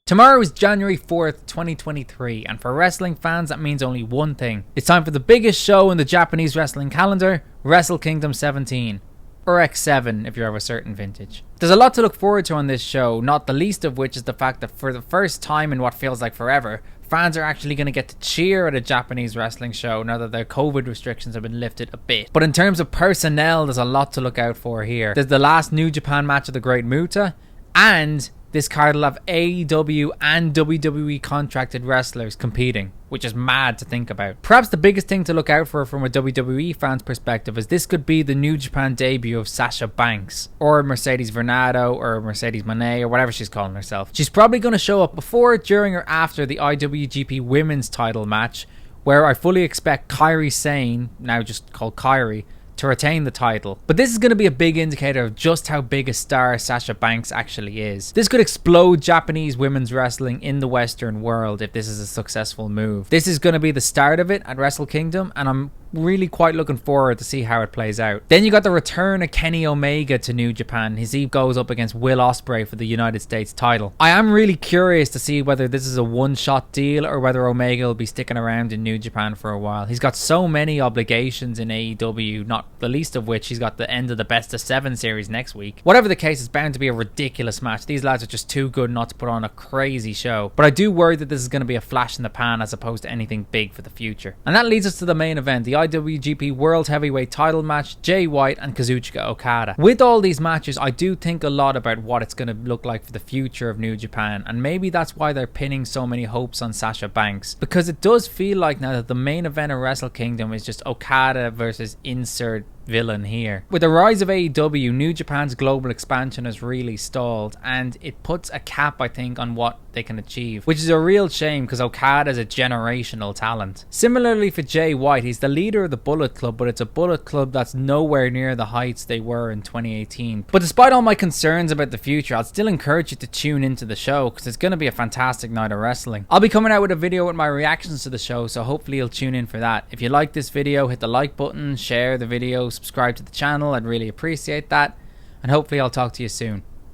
Tomorrow is January 4th, 2023, and for wrestling fans that means only one thing. It's time for the biggest show in the Japanese wrestling calendar, Wrestle Kingdom 17. Or X7 if you're of a certain vintage. There's a lot to look forward to on this show, not the least of which is the fact that for the first time in what feels like forever, fans are actually going to get to cheer at a Japanese wrestling show now that their COVID restrictions have been lifted a bit. But in terms of personnel, there's a lot to look out for here. There's the last New Japan match of the Great Muta, and this card will have AEW and WWE contracted wrestlers competing, which is mad to think about. Perhaps the biggest thing to look out for from a WWE fan's perspective is this could be the New Japan debut of Sasha Banks, or Mercedes Varnado, or Mercedes Moné, or whatever she's calling herself. She's probably going to show up before, during, or after the IWGP Women's title match, where I fully expect Kairi Sane, now just called Kairi, to retain the title. But this is going to be a big indicator of just how big a star Sasha Banks actually is. This could explode Japanese women's wrestling in the Western world if this is a successful move. This is going to be the start of it at Wrestle Kingdom, and I'm really quite looking forward to see how it plays out. Then you got the return of Kenny Omega to New Japan as he goes up against Will Ospreay for the United States title. I am really curious to see whether this is a one-shot deal or whether Omega will be sticking around in New Japan for a while. He's got so many obligations in AEW, not the least of which he's got the end of the Best of 7 series next week. Whatever the case, it's bound to be a ridiculous match. These lads are just too good not to put on a crazy show. But I do worry that this is going to be a flash in the pan as opposed to anything big for the future. And that leads us to the main event, the IWGP World Heavyweight title match, Jay White and Kazuchika Okada. With all these matches, I do think a lot about what it's going to look like for the future of New Japan, and maybe that's why they're pinning so many hopes on Sasha Banks, because it does feel like now that the main event of Wrestle Kingdom is just Okada versus insert villain here. With the rise of AEW, New Japan's global expansion has really stalled, and it puts a cap, I think, on what they can achieve, which is a real shame because Okada is a generational talent. Similarly for Jay White, he's the leader of the Bullet Club, but it's a Bullet Club that's nowhere near the heights they were in 2018. But despite all my concerns about the future, I'll still encourage you to tune into the show because it's going to be a fantastic night of wrestling. I'll be coming out with a video with my reactions to the show, so hopefully you'll tune in for that. If you like this video, hit the like button, share the video, subscribe to the channel. I'd really appreciate that, and hopefully I'll talk to you soon.